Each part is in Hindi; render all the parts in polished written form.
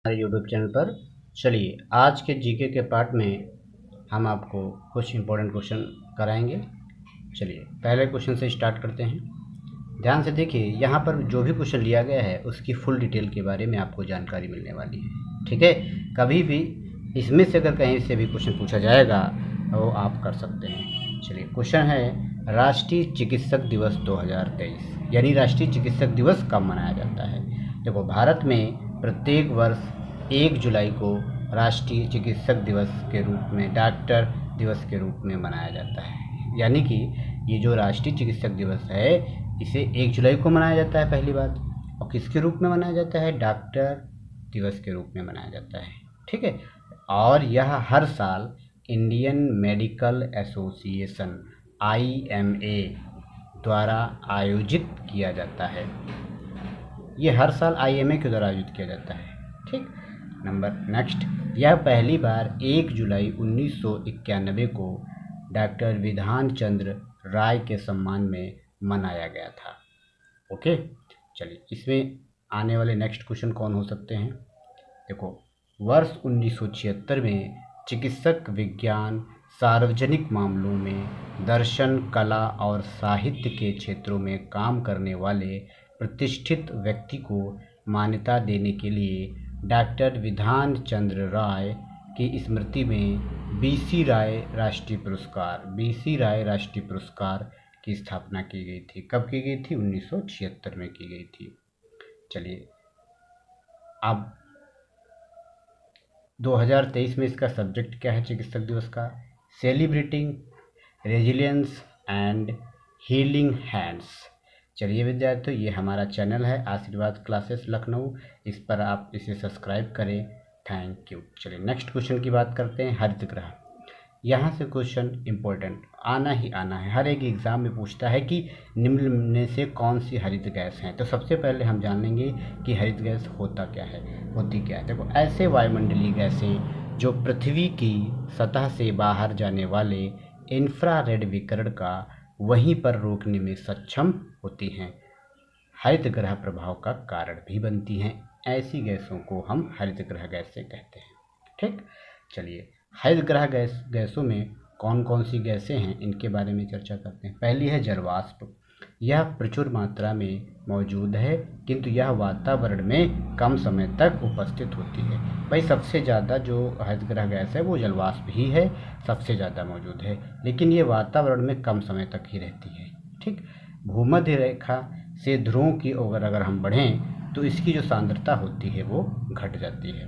हमारे यूट्यूब चैनल पर। चलिए आज के जीके के पार्ट में हम आपको कुछ इम्पोर्टेंट क्वेश्चन कराएंगे। चलिए पहले क्वेश्चन से स्टार्ट करते हैं। ध्यान से देखिए, यहाँ पर जो भी क्वेश्चन लिया गया है उसकी फुल डिटेल के बारे में आपको जानकारी मिलने वाली है। ठीक है, कभी भी इसमें से अगर कहीं से भी क्वेश्चन पूछा जाएगा तो आप कर सकते हैं। चलिए क्वेश्चन है, राष्ट्रीय चिकित्सक दिवस 2023 यानी राष्ट्रीय चिकित्सक दिवस कब मनाया जाता है। देखो, भारत में प्रत्येक वर्ष 1 जुलाई को राष्ट्रीय चिकित्सक दिवस के रूप में, डॉक्टर दिवस के रूप में मनाया जाता है। यानी कि ये जो राष्ट्रीय चिकित्सक दिवस है इसे 1 जुलाई को मनाया जाता है, पहली बात। और किसके रूप में मनाया जाता है? डॉक्टर दिवस के रूप में मनाया जाता है। ठीक है, और यह हर साल इंडियन मेडिकल एसोसिएशन IMA द्वारा आयोजित किया जाता है। ये हर साल IMA के द्वारा आयोजित किया जाता है। ठीक, नंबर नेक्स्ट, यह पहली बार 1 जुलाई 1991 को डॉक्टर विधान चंद्र राय के सम्मान में मनाया गया था। ओके, चलिए इसमें आने वाले नेक्स्ट क्वेश्चन कौन हो सकते हैं। देखो, वर्ष 1976 में चिकित्सक विज्ञान, सार्वजनिक मामलों में, दर्शन, कला और साहित्य के क्षेत्रों में काम करने वाले प्रतिष्ठित व्यक्ति को मान्यता देने के लिए डॉक्टर विधान चंद्र राय की स्मृति में BC राय राष्ट्रीय पुरस्कार की स्थापना की गई थी। कब की गई थी? 1976 में की गई थी। चलिए अब 2023 में इसका सब्जेक्ट क्या है चिकित्सक दिवस का? Celebrating resilience and healing hands. चलिए विद्यार्थियों, ये हमारा चैनल है आशीर्वाद क्लासेस लखनऊ, इस पर आप इसे सब्सक्राइब करें। Thank you. चलिए नेक्स्ट क्वेश्चन की बात करते हैं, हरित ग्रह। यहाँ से क्वेश्चन इम्पोर्टेंट आना ही आना है, हर एक एग्ज़ाम में पूछता है कि निम्न में से कौन सी हरित गैस है। तो सबसे पहले हम जानेंगे कि हरित गैस होती क्या है। देखो, ऐसे वायुमंडलीय गैसें जो पृथ्वी की सतह से बाहर जाने वाले इंफ्रारेड विकिरण का वहीं पर रोकने में सक्षम होती हैं, हरित ग्रह प्रभाव का कारण भी बनती हैं। ऐसी गैसों को हम हरित ग्रह गैसें कहते हैं। ठीक, चलिए हरित ग्रह गैसों में कौन कौन सी गैसें हैं इनके बारे में चर्चा करते हैं। पहली है जलवाष्प। यह प्रचुर मात्रा में मौजूद है, किंतु यह वातावरण में कम समय तक उपस्थित होती है। भाई सबसे ज़्यादा जो हरित ग्रह गैस है वो जलवाष्प ही है, सबसे ज़्यादा मौजूद है, लेकिन ये वातावरण में कम समय तक ही रहती है। ठीक, भूमध्य रेखा से ध्रुवों की ओर अगर हम बढ़ें तो इसकी जो सांद्रता होती है वो घट जाती है।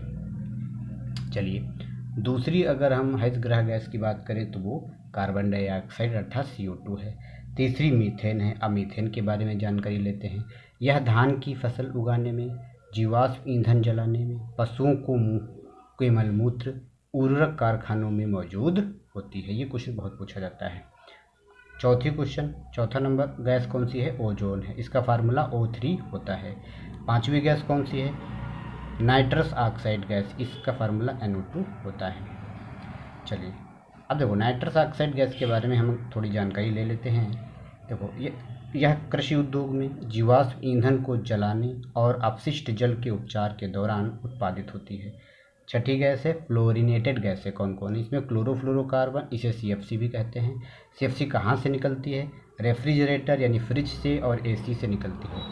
चलिए दूसरी अगर हम हरित ग्रह गैस की बात करें तो वो कार्बन डाइऑक्साइड अर्थात CO2 है। तीसरी मीथेन है। अब मीथेन के बारे में जानकारी लेते हैं। यह धान की फसल उगाने में, जीवाश्म ईंधन जलाने में, पशुओं के मलमूत्र, उर्वरक कारखानों में मौजूद होती है। ये क्वेश्चन बहुत पूछा जाता है। चौथा नंबर गैस कौन सी है? ओजोन है। इसका फार्मूला O3 होता है। पांचवी गैस कौन सी है? नाइट्रस ऑक्साइड गैस, इसका फार्मूला NO2 होता है। चलिए अब देखो, नाइट्रस ऑक्साइड गैस के बारे में हम थोड़ी जानकारी ले लेते हैं। देखो, यह कृषि उद्योग में जीवाश्म ईंधन को जलाने और अपशिष्ट जल के उपचार के दौरान उत्पादित होती है। छठी गैस है फ्लोरिनेटेड गैस है। कौन कौन है इसमें? क्लोरोफ्लोरोकार्बन, इसे CFC भी कहते हैं। CFC कहाँ से निकलती है? रेफ्रिजरेटर यानी फ्रिज से और AC से निकलती है।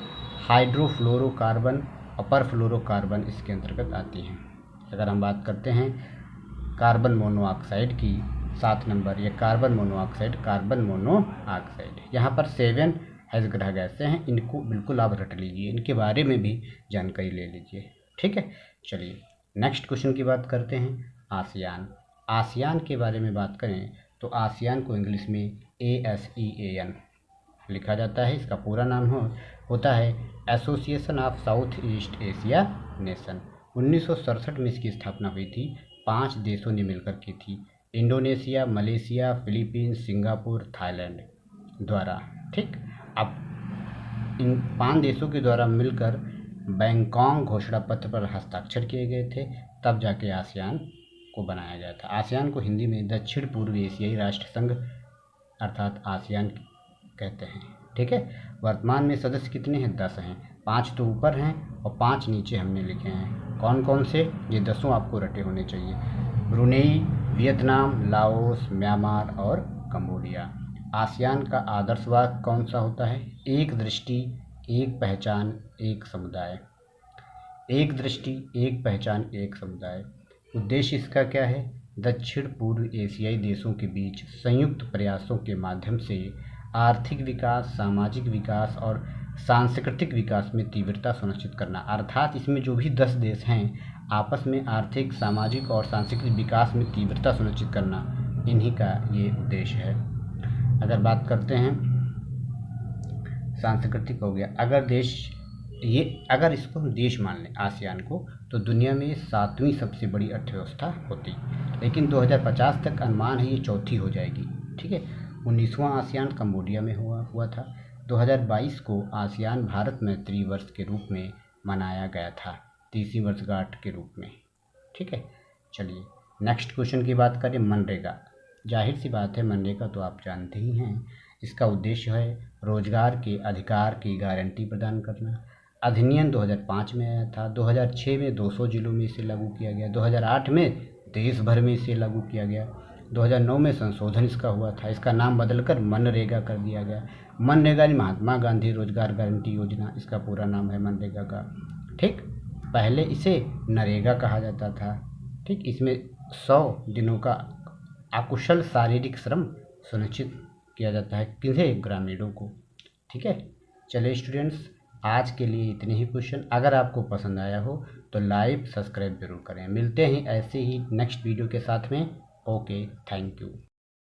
हाइड्रोफ्लोरोकार्बन, अपर फ्लोरोकार्बन इसके अंतर्गत आती हैं। अगर हम बात करते हैं कार्बन मोनोऑक्साइड की, 7 नंबर, ये कार्बन मोनोऑक्साइड, यहाँ पर 7 हरित ग्रह गैसें हैं। इनको बिल्कुल आप रट लीजिए, इनके बारे में भी जानकारी ले लीजिए। ठीक है, चलिए नेक्स्ट क्वेश्चन की बात करते हैं। आसियान के बारे में बात करें तो आसियान को इंग्लिश में ASEAN लिखा जाता है। इसका पूरा नाम होता है association of south east Asia nation. 1967 में इसकी स्थापना हुई थी। 5 देशों ने मिलकर की थी, Indonesia, Malaysia, Philippines, Singapore, Thailand द्वारा। ठीक, अब इन 5 देशों के द्वारा मिलकर बैंकॉक घोषणा पत्र पर हस्ताक्षर किए गए थे, तब जाके आसियान को बनाया गया था। आसियान को हिंदी में दक्षिण पूर्व एशियाई राष्ट्र संघ अर्थात आसियान कहते हैं। ठीक है, वर्तमान में सदस्य कितने हैं? 10 हैं। 5 तो ऊपर हैं और 5 नीचे हमने लिखे हैं। कौन कौन से? ये 10 आपको रटे होने चाहिए। ब्रुनेई, वियतनाम, लाओस, म्यांमार और कंबोडिया। आसियान का आदर्श वाक्य कौन सा होता है? एक दृष्टि, एक पहचान, एक समुदाय। एक दृष्टि, एक पहचान, एक समुदाय। उद्देश्य इसका क्या है? दक्षिण पूर्व एशियाई देशों के बीच संयुक्त प्रयासों के माध्यम से आर्थिक विकास, सामाजिक विकास और सांस्कृतिक विकास में तीव्रता सुनिश्चित करना। अर्थात इसमें जो भी 10 देश हैं आपस में आर्थिक, सामाजिक और सांस्कृतिक विकास में तीव्रता सुनिश्चित करना, इन्हीं का ये उद्देश्य है। अगर बात करते हैं सांस्कृतिक हो गया, अगर इसको हम देश मान लें आसियान को, तो दुनिया में 7वीं सबसे बड़ी अर्थव्यवस्था होती, लेकिन 2050 तक अनुमान है ये 4थी हो जाएगी। ठीक है। 19वां आसियान कंबोडिया में हुआ था। 2022 को आसियान भारत मैत्री वर्ष के रूप में मनाया गया था, 30वीं वर्षगांठ के रूप में। ठीक है। चलिए नेक्स्ट क्वेश्चन की बात करें। मनरेगा, जाहिर सी बात है मनरेगा तो आप जानते ही हैं। इसका उद्देश्य है रोजगार के अधिकार की गारंटी प्रदान करना। अधिनियम 2005 में आया था। 2006 में 200 जिलों में इसे लागू किया गया। 2008 में देश भर में इसे लागू किया गया। 2009 में संशोधन इसका हुआ था। इसका नाम बदलकर मनरेगा कर दिया गया। मनरेगा महात्मा गांधी रोजगार गारंटी योजना, इसका पूरा नाम है मनरेगा का। ठीक। पहले इसे नरेगा कहा जाता था। ठीक। इसमें 100 दिनों का अकुशल शारीरिक श्रम सुनिश्चित किया जाता है किन्हें? ग्रामीणों को। ठीक है। चलिए स्टूडेंट्स, आज के लिए इतने ही क्वेश्चन। अगर आपको पसंद आया हो तो लाइक सब्सक्राइब जरूर करें। मिलते हैं ऐसे ही नेक्स्ट वीडियो के साथ में। Okay, thank you.